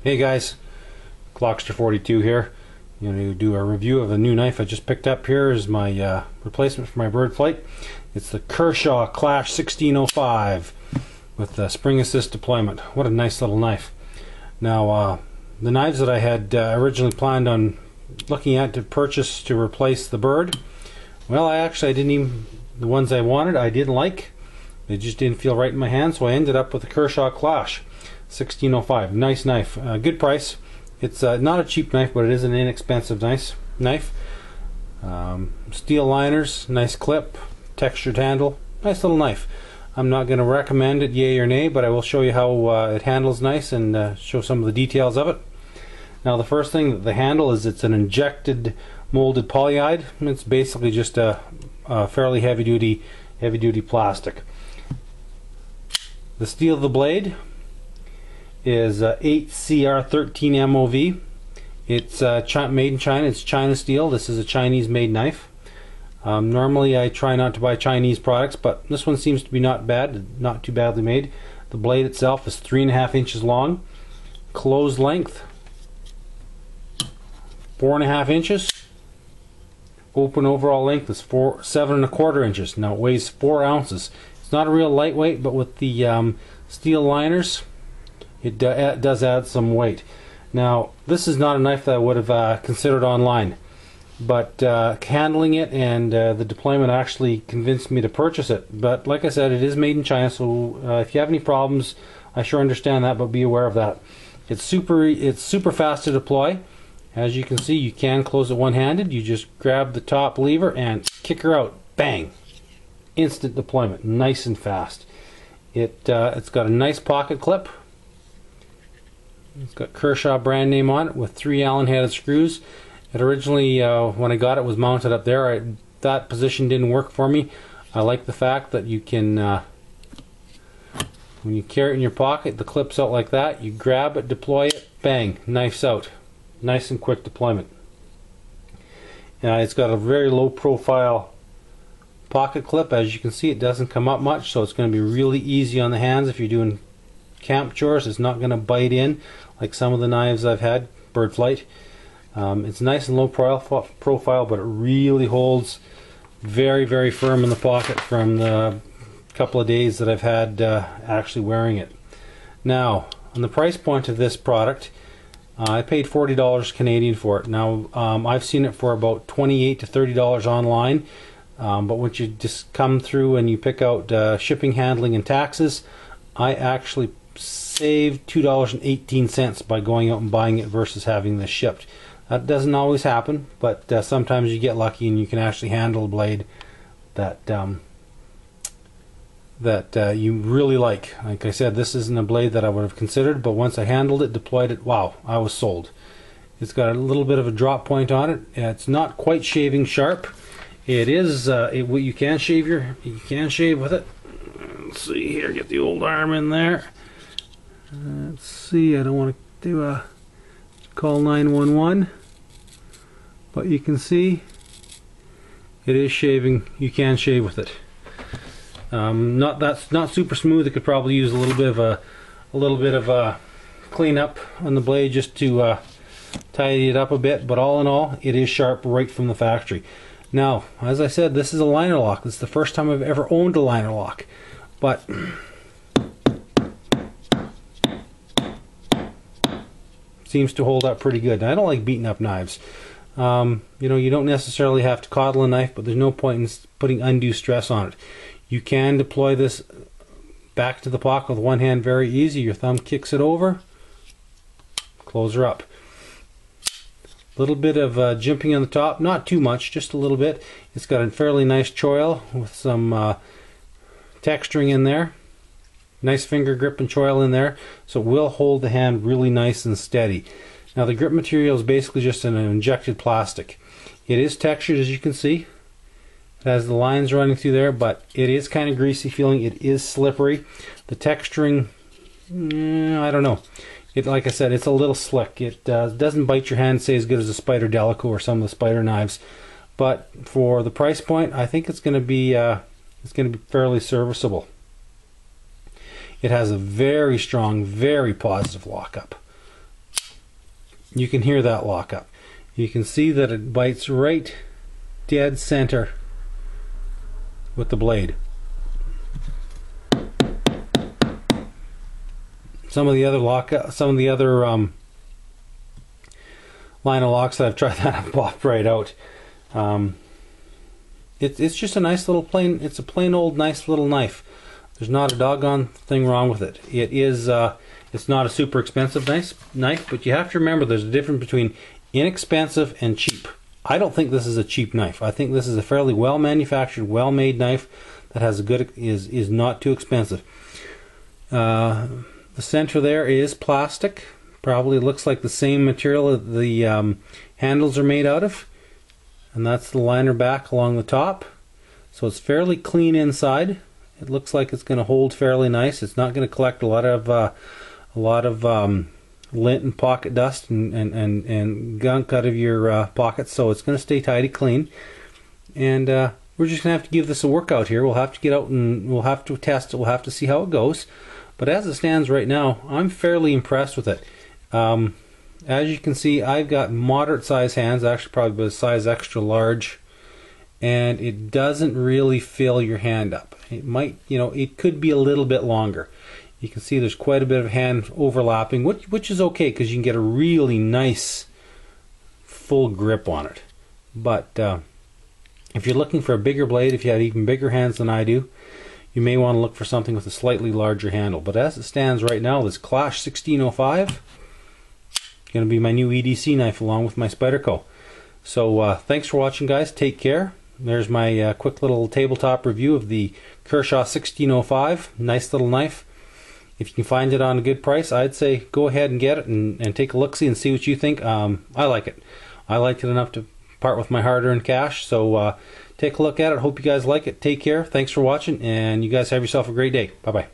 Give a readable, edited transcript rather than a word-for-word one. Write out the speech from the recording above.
Hey guys, Clockster42 here. I'm going to do a review of a new knife I just picked up. Here is my replacement for my bird flight. It's the Kershaw Clash 1605 with spring assist deployment. What a nice little knife. Now the knives that I had originally planned on looking at to purchase to replace the bird, well, I didn't even, the ones I wanted I didn't like. They just didn't feel right in my hand, so I ended up with the Kershaw Clash 1605. Nice knife, good price. It's not a cheap knife, but it is an inexpensive knife. Steel liners, nice clip, textured handle, nice little knife. I'm not going to recommend it yay or nay, but I will show you how it handles nice and show some of the details of it. Now the first thing, the handle is it's an injected molded polyide. It's basically just a fairly heavy duty plastic. The steel of the blade is 8CR13 MOV. It's made in China. It's China steel. This is a Chinese made knife. Normally I try not to buy Chinese products, but this one seems to be not bad, not too badly made. The blade itself is 3.5 inches long. Closed length 4.5 inches. Open overall length is 7.25 inches. Now it weighs 4 ounces. It's not a real lightweight, but with the steel liners, it does add some weight. Now this is not a knife that I would have considered online, but handling it and the deployment actually convinced me to purchase it. But like I said, it is made in China, so if you have any problems, I sure understand that, but be aware of that. It's super fast to deploy. As you can see, you can close it one-handed. You just grab the top lever and kick her out. Bang! Instant deployment, nice and fast. It's got a nice pocket clip. It's got Kershaw brand name on it with 3 Allen headed screws. It originally, when I got it, was mounted up there. That position didn't work for me. I like the fact that you can, when you carry it in your pocket, the clip's out like that. You grab it, deploy it, bang, knife's out. Nice and quick deployment. It's got a very low profile pocket clip. As you can see, it doesn't come up much, so it's going to be really easy on the hands if you're doing camp chores. It's not going to bite in like some of the knives I've had, bird flight. It's nice and low profile, but it really holds very firm in the pocket from the couple of days that I've had actually wearing it. Now, on the price point of this product, I paid $40 Canadian for it. Now, I've seen it for about $28 to $30 online, but once you just come through and you pick out shipping, handling, and taxes, I actually saved $2.18 by going out and buying it versus having this shipped. That doesn't always happen, but sometimes you get lucky and you can actually handle a blade that you really like. Like I said, this isn't a blade that I would have considered, but once I handled it, deployed it, wow, I was sold. It's got a little bit of a drop point on it. It's not quite shaving sharp. It is. You can shave with it. Let's see here. Get the old arm in there. Let's see. I don't want to do call 911, but you can see it is shaving. You can shave with it. That's not super smooth. It could probably use a little bit of a cleanup on the blade just to tidy it up a bit. But all in all, it is sharp right from the factory. Now, as I said, this is a liner lock. This is the first time I've ever owned a liner lock. But seems to hold up pretty good. And I don't like beating up knives. You know, you don't necessarily have to coddle a knife, but there's no point in putting undue stress on it. You can deploy this back to the pocket with one hand very easy. Your thumb kicks it over, close her up. A little bit of jimping on the top, not too much, just a little bit. It's got a fairly nice choil with some texturing in there. Nice finger grip and choil in there, so it will hold the hand really nice and steady. Now the grip material is basically just an injected plastic. It is textured, as you can see. It has the lines running through there, but it is kind of greasy feeling. It is slippery. The texturing, I don't know. Like I said, it's a little slick. It doesn't bite your hand, say, as good as a Spider Delico or some of the Spider knives. But for the price point, I think it's going to be fairly serviceable. It has a very strong, very positive lockup. You can hear that lockup. You can see that it bites right dead center with the blade. Some of the other line of locks that I've tried that have popped right out. It's just a nice little plain. It's a plain old nice little knife. There's not a doggone thing wrong with it. It is. It's not a super expensive knife, but you have to remember there's a difference between inexpensive and cheap. I don't think this is a cheap knife. I think this is a fairly well manufactured, well made knife that has a good is not too expensive. The center there is plastic. Probably looks like the same material that the handles are made out of. And that's the liner back along the top. So it's fairly clean inside. It looks like it's going to hold fairly nice. It's not going to collect a lot of lint and pocket dust and gunk out of your pockets. So it's going to stay tidy clean. And we're just going to have to give this a workout here. We'll have to get out and we'll have to test it. We'll have to see how it goes. But as it stands right now, I'm fairly impressed with it. As you can see, I've got moderate size hands, actually probably a size extra large, and it doesn't really fill your hand up. It might, you know, it could be a little bit longer. You can see there's quite a bit of hand overlapping, which is okay because you can get a really nice full grip on it. But if you're looking for a bigger blade, if you have even bigger hands than I do, you may want to look for something with a slightly larger handle. But as it stands right now, this Clash 1605 is going to be my new EDC knife along with my Spyderco. So thanks for watching, guys. Take care. There's my quick little tabletop review of the Kershaw 1605. Nice little knife. If you can find it on a good price, I'd say go ahead and get it and take a look-see and see what you think. I like it. I liked it enough to part with my hard-earned cash. So take a look at it. Hope you guys like it. Take care. Thanks for watching, and you guys have yourself a great day. Bye-bye.